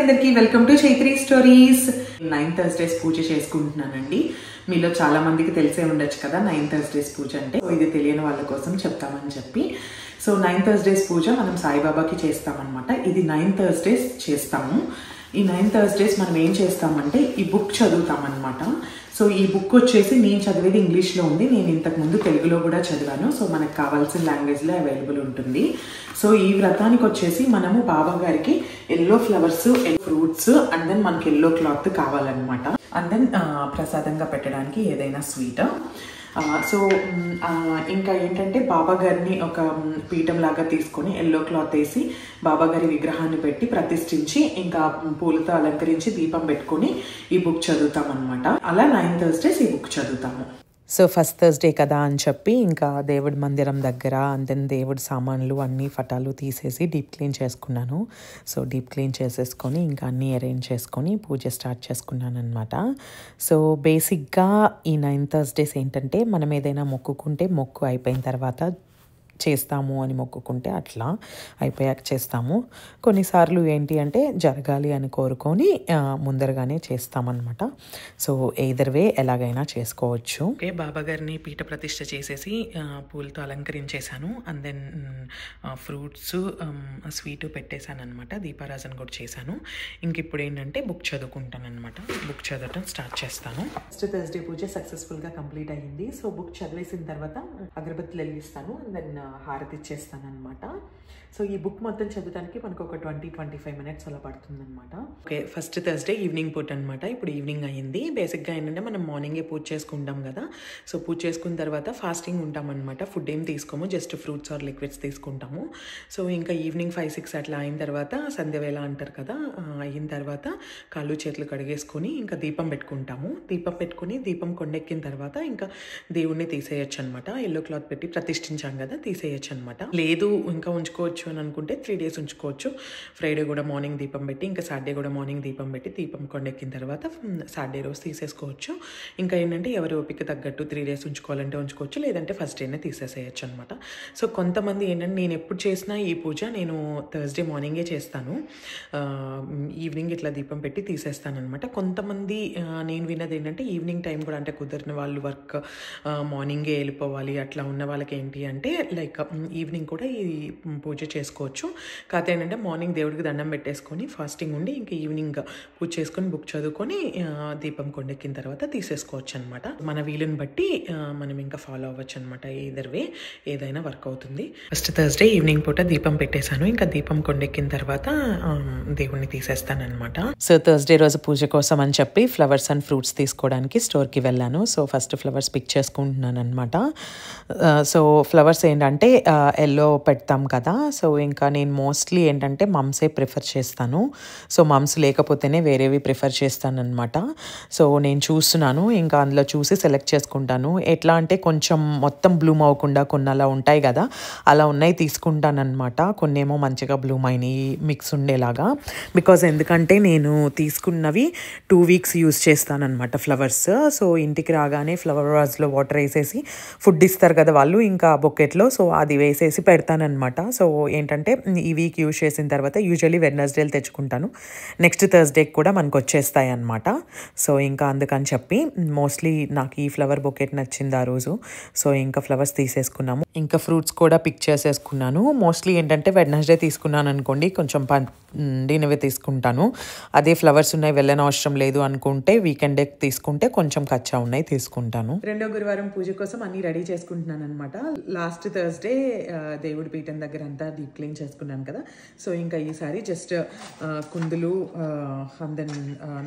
అందరికీ welcome to Chaitri stories. 9 Thursdays పూజ చేసుకుంటున్నానండి. మీలో చాలా మందికి తెలిసే ఉండొచ్చు కదా 9 Thursdays పూజ అంటే. ఇది తెలియని వాళ్ళ కోసం చెప్తామని చెప్పి 9 Thursdays పూజ మనం సాయిబాబాకి చేస్తామన్నమాట. ఇది 9 Thursdays చేస్తాము. ఈ 9 Thursdays మనం ఏం చేస్తామంటే ఈ బుక్ చదువుతామన్నమాట. ఈ బుక్ వచ్చేసి నేను చదివేది ఇంగ్లీష్లో ఉంది. నేను ఇంతకుముందు తెలుగులో కూడా చదివాను. మనకు కావాల్సిన లాంగ్వేజ్లో అవైలబుల్ ఉంటుంది. ఈ వ్రతానికి వచ్చేసి మనము బాబా గారికి yellow flowers, fruits and then మనకి ఎల్లో క్లాత్ కావాలన్నమాట. అండ్ దెన్ ప్రసాదంగా పెట్టడానికి ఏదైనా స్వీట్. ఇంకా ఏంటంటే బాబా గారిని ఒక పీఠం లాగా తీసుకొని ఎల్లో క్లాత్ వేసి బాబా గారి విగ్రహాన్ని పెట్టి ప్రతిష్ఠించి ఇంకా పూలతో అలంకరించి దీపం పెట్టుకొని ఈ బుక్ చదువుతాం అనమాట. అలా 9 Thursdays ఈ బుక్ చదువుతాము. ఫస్ట్ థర్స్డే కదా అని చెప్పి ఇంకా దేవుడి మందిరం దగ్గర అండ్ దెన్ దేవుడి సామాన్లు అన్నీ ఫటాలు తీసేసి డీప్ క్లీన్ చేసుకున్నాను. డీప్ క్లీన్ చేసేసుకొని ఇంకా అన్నీ అరేంజ్ చేసుకొని పూజ స్టార్ట్ చేసుకున్నాను అనమాట. బేసిక్గా ఈ 9 Thursdays ఏంటంటే మనం ఏదైనా మొక్కుకుంటే మొక్కు అయిపోయిన తర్వాత చేస్తాము అని మొక్కుకుంటే అట్లా అయిపోయాక చేస్తాము. కొన్నిసార్లు ఏంటి అంటే జరగాలి అని కోరుకొని ముందరగానే చేస్తామన్నమాట. ఎయిదర్ వే ఎలాగైనా చేసుకోవచ్చు. బాబా గారిని పీఠ ప్రతిష్ఠ చేసేసి పూలతో అలంకరించేశాను. అండ్ దెన్ ఫ్రూట్స్ స్వీటు పెట్టేశాను అనమాట. దీపారాజన కూడా చేశాను. ఇంక ఇప్పుడు ఏంటంటే బుక్ చదువుకుంటాను అనమాట. బుక్ చదవటం స్టార్ట్ చేస్తాను. ఫస్ట్ థర్స్డే పూజ సక్సెస్ఫుల్గా కంప్లీట్ అయ్యింది. బుక్ చదివేసిన తర్వాత అగరబత్తులు వెలిగిస్తాను. అండ్ దెన్ హారతి ఇచ్చేస్తాను అనమాట. ఈ బుక్ మొత్తం చదవడానికి మనకు ఒక 20-25 minutes అలా పడుతుంది అనమాట. ఫస్ట్ థర్స్డే ఈవినింగ్ పూట అనమాట. ఇప్పుడు ఈవినింగ్ అయ్యింది. బేసిక్గా ఏంటంటే మనం మార్నింగే పూజ చేసుకుంటాం కదా. పూజ చేసుకున్న తర్వాత ఫాస్టింగ్ ఉంటాం అనమాట. ఫుడ్ ఏం తీసుకోము, జస్ట్ ఫ్రూట్స్ ఆర్ లిక్విడ్స్ తీసుకుంటాము. ఇంకా ఈవినింగ్ 5-6 అట్లా అయిన తర్వాత సంధ్యవేళ అంటారు కదా, అయిన తర్వాత కాళ్ళు చేతులు కడిగేసుకొని ఇంకా దీపం పెట్టుకుంటాము. దీపం పెట్టుకుని దీపం కొండెక్కిన తర్వాత ఇంకా దేవుణ్ణి తీసేయచ్చు అనమాట. ఎల్లో క్లాత్ పెట్టి ప్రతిష్ఠించాం కదా, తీసేయచ్చు అనమాట. లేదు ఇంకా ఉంచుకోవచ్చు అని అనుకుంటే 3 days ఉంచుకోవచ్చు. ఫ్రైడే కూడా మార్నింగ్ దీపం పెట్టి ఇంకా సాటర్డే కూడా మార్నింగ్ దీపం పెట్టి దీపం కొండెక్కిన తర్వాత సాటర్డే రోజు తీసేసుకోవచ్చు. ఇంకా ఏంటంటే ఎవరి ఓపిక తగ్గట్టు 3 days ఉంచుకోవాలంటే ఉంచుకోవచ్చు, లేదంటే ఫస్ట్ డేనే తీసేసేయచ్చు అనమాట. కొంతమంది ఏంటంటే నేను ఎప్పుడు చేసినా ఈ పూజ నేను థర్స్డే మార్నింగే చేస్తాను. ఈవినింగ్ ఇట్లా దీపం పెట్టి తీసేస్తాను అనమాట. కొంతమంది నేను విన్నది ఏంటంటే ఈవినింగ్ టైం కూడా, అంటే కుదిరిన వాళ్ళు వర్క్ మార్నింగే వెళ్ళిపోవాలి అట్లా ఉన్న వాళ్ళకి ఏంటి అంటే లైక్ ఈవినింగ్ కూడా ఈ పూజ చేసుకోవచ్చు. కాకపోతే ఏంటంటే మార్నింగ్ దేవుడికి దండం పెట్టేసుకొని ఫాస్టింగ్ ఉండి ఇంకా ఈవినింగ్ పూజ చేసుకొని బుక్ చదువుకొని దీపం కొండెక్కిన తర్వాత తీసేసుకోవచ్చు అనమాట. మన వీలుని బట్టి మనం ఇంకా ఫాలో అవ్వచ్చు అనమాట. ఈదర్ వే ఏదైనా వర్క్ అవుతుంది. ఫస్ట్ థర్స్డే ఈవినింగ్ పూట దీపం పెట్టేశాను. ఇంకా దీపం కొండెక్కిన తర్వాత దేవుడిని తీసేస్తాను అనమాట. థర్స్డే రోజు పూజ కోసం అని చెప్పి ఫ్లవర్స్ అండ్ ఫ్రూట్స్ తీసుకోవడానికి స్టోర్కి వెళ్ళాను. ఫస్ట్ ఫ్లవర్స్ పిక్ చేసుకుంటున్నాను అనమాట. ఫ్లవర్స్ ఏంటంటే ఎల్లో పెడతాం కదా. ఇంకా నేను మోస్ట్లీ ఏంటంటే మమ్సే ప్రిఫర్ చేస్తాను. మమ్స్ లేకపోతేనే వేరేవి ప్రిఫర్ చేస్తాను అనమాట. నేను చూస్తున్నాను, ఇంకా అందులో చూసి సెలెక్ట్ చేసుకుంటాను. ఎట్లా అంటే కొంచెం మొత్తం బ్లూమ్ అవ్వకుండా కొన్ని అలా ఉంటాయి కదా, అలా ఉన్నాయి తీసుకుంటాను అనమాట. కొన్ని ఏమో మంచిగా బ్లూమ్ అయినాయి మిక్స్ ఉండేలాగా. ఎందుకంటే నేను తీసుకున్నవి 2 weeks యూజ్ చేస్తాను అనమాట ఫ్లవర్స్. ఇంటికి రాగానే ఫ్లవర్ వాజ్లో వాటర్ వేసేసి ఫుడ్ ఇస్తారు కదా వాళ్ళు, ఇంకా బొకెట్లో అది వేసేసి పెడతానమాట. ఏంటంటే ఈ వీక్ యూజ్ చేసిన తర్వాత యూజువల్లీ వెడ్నెస్డేలు తెచ్చుకుంటాను. నెక్స్ట్ థర్స్డేకి కూడా మనకు వచ్చేస్తాయి అనమాట. ఇంకా అందుకని చెప్పి మోస్ట్లీ నాకు ఈ ఫ్లవర్ బొకెట్ నచ్చింది ఆ రోజు. ఇంకా ఫ్లవర్స్ తీసేసుకున్నాము. ఇంకా ఫ్రూట్స్ కూడా పిక్ చేసేసుకున్నాను. మోస్ట్లీ ఏంటంటే వెడ్నెస్డే తీసుకున్నాను అనుకోండి, కొంచెం పండినవి తీసుకుంటాను. అదే ఫ్లవర్స్ ఉన్నాయి వెళ్ళని అవసరం లేదు అనుకుంటే వీకెండ్ డే తీసుకుంటే కొంచెం కచ్చా ఉన్నాయి తీసుకుంటాను. రెండో గురువారం పూజ కోసం అన్ని రెడీ చేసుకుంటున్నాను అనమాట. లాస్ట్ థర్స్డే దేవుడి పీఠం దగ్గర అంతా డీప్ క్లీన్ చేసుకున్నాను కదా. ఇంకా ఈసారి జస్ట్ కుందులు అండ్ దెన్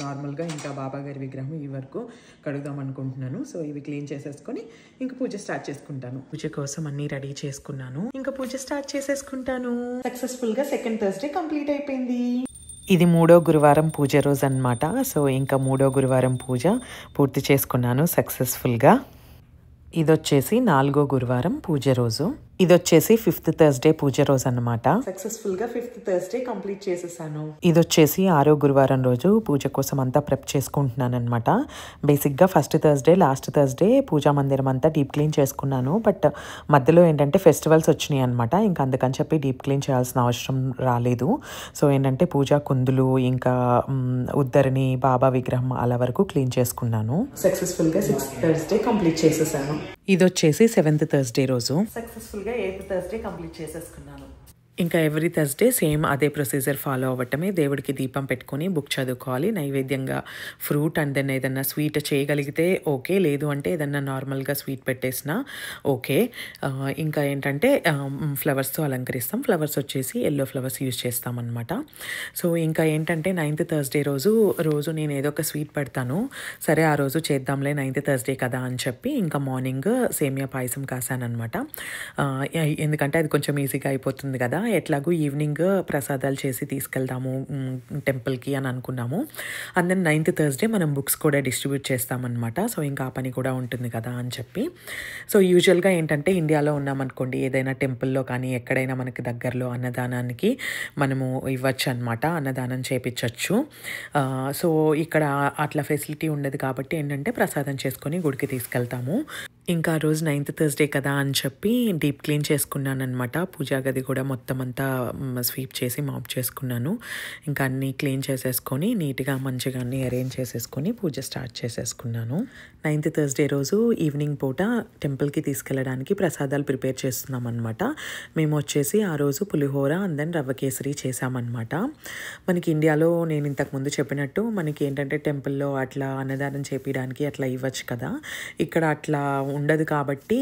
నార్మల్గా ఇంకా బాబా గారి విగ్రహం ఈ వరకు కడుగుదాం అనుకుంటున్నాను. ఇవి క్లీన్ చేసేసుకొని ఇంకా పూజ స్టార్ట్ చేసుకుంటాను. పూజ కోసం అన్ని రెడీ చేసుకున్నాను. ఇంకా పూజ స్టార్ట్ చేసేసుకుంటాను. సక్సెస్ఫుల్గా సెకండ్ థర్స్డే కంప్లీట్ అయిపోయింది. ఇది 3వ గురువారం పూజ రోజు అనమాట. ఇంకా 3వ గురువారం పూజ పూర్తి చేసుకున్నాను సక్సెస్ఫుల్గా. ఇది వచ్చేసి 4వ గురువారం పూజ రోజు. ఇది వచ్చేసి 5th థర్స్డే పూజ రోజు అన్నమాట. సక్సెస్ఫుల్ గా 5th థర్స్డే కంప్లీట్ చేసేసాను. ఇది వచ్చేసి 6వ గురువారం రోజు పూజ కోసం అంతా ప్రెప్ చేసుకుంటున్నాను అనమాట. బేసిక్ గా ఫస్ట్ థర్స్డే లాస్ట్ థర్స్డే పూజా మందిరం అంతా డీప్ క్లీన్ చేసుకున్నాను. బట్ మధ్యలో ఏంటంటే ఫెస్టివల్స్ వచ్చినాయి అనమాట. ఇంకా అందుకని చెప్పి డీప్ క్లీన్ చేయాల్సిన అవసరం రాలేదు. సో ఏంటంటే పూజా కుందులు ఇంకా ఉద్దరిని బాబా విగ్రహం అలా వరకు క్లీన్ చేసుకున్నాను. సక్సెస్ఫుల్ గా 6th థర్స్డే కంప్లీట్ చేసేసాను. ఇది వచ్చేసి 7th థర్స్డే రోజు సక్సెస్ఫుల్ గా 8th థర్స్డే కంప్లీట్ చేసేసుకున్నాను. ఇంకా ఎవ్రీ థర్స్డే సేమ్ అదే ప్రొసీజర్ ఫాలో అవ్వటమే. దేవుడికి దీపం పెట్టుకొని బుక్ చదువుకోవాలి, నైవేద్యంగా ఫ్రూట్ అండ్ దెన్ ఏదన్నా స్వీట్ చేయగలిగితే ఓకే, లేదు అంటే ఏదన్నా నార్మల్గా స్వీట్ పెట్టేసినా ఓకే. ఇంకా ఏంటంటే ఫ్లవర్స్తో అలంకరిస్తాం. ఫ్లవర్స్ వచ్చేసి ఎల్లో ఫ్లవర్స్ యూజ్ చేస్తామన్నమాట. సో ఇంకా ఏంటంటే 9th థర్స్డే రోజు నేను ఏదో ఒక స్వీట్ పెడతాను. సరే ఆ రోజు చేద్దాంలే 9th థర్స్డే కదా అని చెప్పి ఇంకా మార్నింగ్ సేమియా పాయసం కాసానమాట. ఎందుకంటే అది కొంచెం ఈజీగా అయిపోతుంది కదా, ఎట్లాగూ ఈవినింగ్ ప్రసాదాలు చేసి తీసుకెళ్దాము టెంపుల్కి అని అనుకున్నాము. అండ్ దెన్ 9th థర్స్డే మనం బుక్స్ కూడా డిస్ట్రిబ్యూట్ చేస్తామన్నమాట. సో ఇంకా ఆ పని కూడా ఉంటుంది కదా అని చెప్పి. సో యూజువల్గా ఏంటంటే ఇండియాలో ఉన్నామనుకోండి, ఏదైనా టెంపుల్లో కానీ ఎక్కడైనా మనకి దగ్గరలో అన్నదానానికి మనము ఇవ్వచ్చు అనమాట, అన్నదానం చేపించవచ్చు. సో ఇక్కడ అట్లా ఫెసిలిటీ ఉండదు కాబట్టి ఏంటంటే ప్రసాదం చేసుకొని గుడికి తీసుకెళ్తాము. ఇంకా ఆ రోజు 9th థర్స్డే కదా అని చెప్పి డీప్ క్లీన్ చేసుకున్నాను అనమాట. పూజా గది కూడా మొత్తం అంతా స్వీప్ చేసి మాప్ చేసుకున్నాను. ఇంకా అన్నీ క్లీన్ చేసేసుకొని నీట్గా మంచిగా అన్నీ అరేంజ్ చేసేసుకొని పూజ స్టార్ట్ చేసేసుకున్నాను. 9th థర్స్డే రోజు ఈవినింగ్ పూట టెంపుల్కి తీసుకెళ్ళడానికి ప్రసాదాలు ప్రిపేర్ చేస్తున్నాం అనమాట. మేము వచ్చేసి ఆ రోజు పులిహోర అండ్ దెన్ రవ్వ కేసరి చేసామన్నమాట. మనకి ఇండియాలో నేను ఇంతకుముందు చెప్పినట్టు మనకి ఏంటంటే టెంపుల్లో అట్లా అన్నదానం చేపించడానికి అట్లా ఇవ్వచ్చు కదా, ఇక్కడ అట్లా ఉండదు కాబట్టి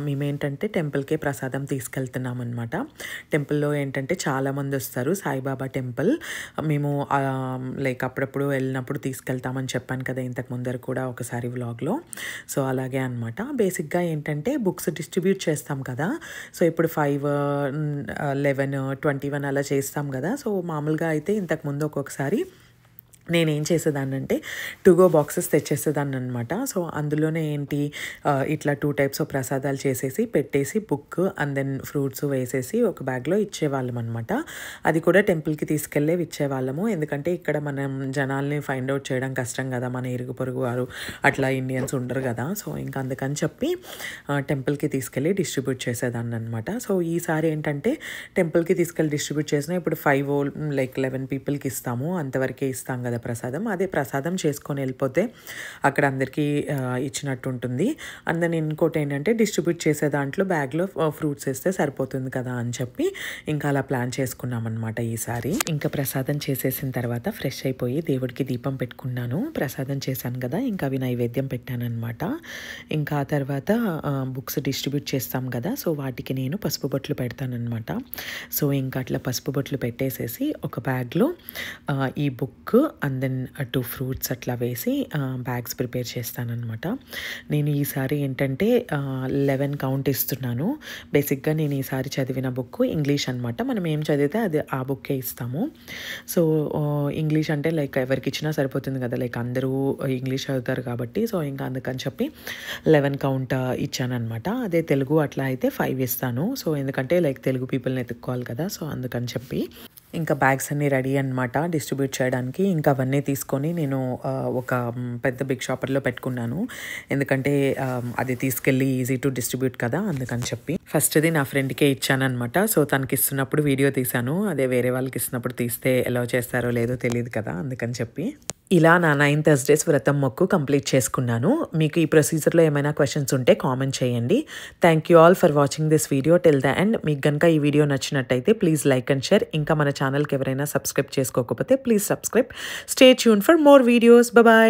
మేమేంటంటే టెంపుల్కే ప్రసాదం తీసుకెళ్తున్నాం అనమాట. టెంపుల్లో ఏంటంటే చాలామంది వస్తారు, సాయిబాబా టెంపుల్. మేము లైక్ అప్పుడప్పుడు వెళ్ళినప్పుడు తీసుకెళ్తామని చెప్పాను కదా ఇంతకు ముందర కూడా ఒకసారి వ్లాగ్లో. సో అలాగే అనమాట. బేసిక్గా ఏంటంటే బుక్స్ డిస్ట్రిబ్యూట్ చేస్తాం కదా, సో ఇప్పుడు 5, 11, 21 అలా చేస్తాం కదా. సో మామూలుగా అయితే ఇంతకుముందు ఒక్కొక్కసారి నేనేం చేసేదాన్ని అంటే 2 బాక్సెస్ తెచ్చేసేదాన్ని అనమాట. సో అందులోనే ఏంటి ఇట్లా 2 టైప్స్ ఆఫ్ ప్రసాదాలు చేసేసి పెట్టేసి బుక్ అండ్ దెన్ ఫ్రూట్స్ వేసేసి ఒక బ్యాగ్లో ఇచ్చేవాళ్ళం అనమాట. అది కూడా టెంపుల్కి తీసుకెళ్ళే ఇచ్చేవాళ్ళము. ఎందుకంటే ఇక్కడ మనం జనాల్ని ఫైండ్ అవుట్ చేయడం కష్టం కదా, మన ఇరుగు పొరుగు వారు అట్లా ఇండియన్స్ ఉండరు కదా. సో ఇంకా అందుకని చెప్పి టెంపుల్కి తీసుకెళ్ళి డిస్ట్రిబ్యూట్ చేసేదాన్ని అనమాట. సో ఈసారి ఏంటంటే టెంపుల్కి తీసుకెళ్ళి డిస్ట్రిబ్యూట్ చేసిన ఇప్పుడు 5 లైక్ 11 పీపుల్కి ఇస్తాము, అంతవరకే ఇస్తాం కదా ప్రసాదం. అదే ప్రసాదం చేసుకొని వెళ్ళిపోతే అక్కడ అందరికీ ఇచ్చినట్టు ఉంటుంది. అండ్ దెన్ ఇంకోటి ఏంటంటే డిస్ట్రిబ్యూట్ చేసే దాంట్లో బ్యాగ్లో ఫ్రూట్స్ వేస్తే సరిపోతుంది కదా అని చెప్పి ఇంకా అలా ప్లాన్ చేసుకున్నాం అనమాట ఈసారి. ఇంకా ప్రసాదం చేసేసిన తర్వాత ఫ్రెష్ అయిపోయి దేవుడికి దీపం పెట్టుకున్నాను. ప్రసాదం చేశాను కదా, ఇంకా అవి నైవేద్యం పెట్టాను అనమాట. ఇంకా ఆ తర్వాత బుక్స్ డిస్ట్రిబ్యూట్ చేస్తాం కదా, సో వాటికి నేను పసుపు బొట్లు పెడతానమాట. సో ఇంకా అట్లా పసుపు బొట్లు పెట్టేసేసి ఒక బ్యాగ్లో ఈ బుక్ అండ్ దెన్ 2 ఫ్రూట్స్ అట్లా వేసి బ్యాగ్స్ ప్రిపేర్ చేస్తానన్నమాట. నేను ఈసారి ఏంటంటే 11 కౌంట్ ఇస్తున్నాను. బేసిక్గా నేను ఈసారి చదివిన బుక్ ఇంగ్లీష్ అనమాట. మనం ఏం చదివితే అది ఆ బుక్కే ఇస్తాము. సో ఇంగ్లీష్ అంటే లైక్ ఎవరికి ఇచ్చినా సరిపోతుంది కదా, లైక్ అందరూ ఇంగ్లీష్ చదువుతారు కాబట్టి. సో ఇంకా అందుకని చెప్పి 11 కౌంట్ ఇచ్చానమాట. అదే తెలుగు అట్లా అయితే 5 ఇస్తాను. సో ఎందుకంటే లైక్ తెలుగు పీపుల్ని ఎత్తుక్కోవాలి కదా, సో అందుకని చెప్పి ఇంకా బ్యాగ్స్ అన్నీ రెడీ అనమాట డిస్ట్రిబ్యూట్ చేయడానికి. ఇంకా అవన్నీ తీసుకొని నేను ఒక పెద్ద బిగ్ షాపర్లో పెట్టుకున్నాను. ఎందుకంటే అది తీసుకెళ్ళి ఈజీ టు డిస్ట్రిబ్యూట్ కదా, అందుకని చెప్పి. ఫస్ట్ది నా ఫ్రెండ్కే ఇచ్చానమాట. సో తనకి ఇస్తున్నప్పుడు వీడియో తీశాను. అదే వేరే వాళ్ళకి ఇస్తున్నప్పుడు తీస్తే ఎలా చేస్తారో లేదో తెలియదు కదా, అందుకని చెప్పి. ఇలా నా 9 థర్స్డేస్ వ్రతం మొక్కు కంప్లీట్ చేసుకున్నాను. మీకు ఈ ప్రొసీజర్లో ఏమైనా క్వశ్చన్స్ ఉంటే కామెంట్ చేయండి. Thank you all for watching this video till the end. మీకు కనుక ఈ వీడియో నచ్చినట్టయితే ప్లీజ్ లైక్ అండ్ షేర్. ఇంకా మన ఛానల్కి ఎవరైనా సబ్స్క్రైబ్ చేసుకోకపోతే please subscribe. Stay tune for more videos. Bye.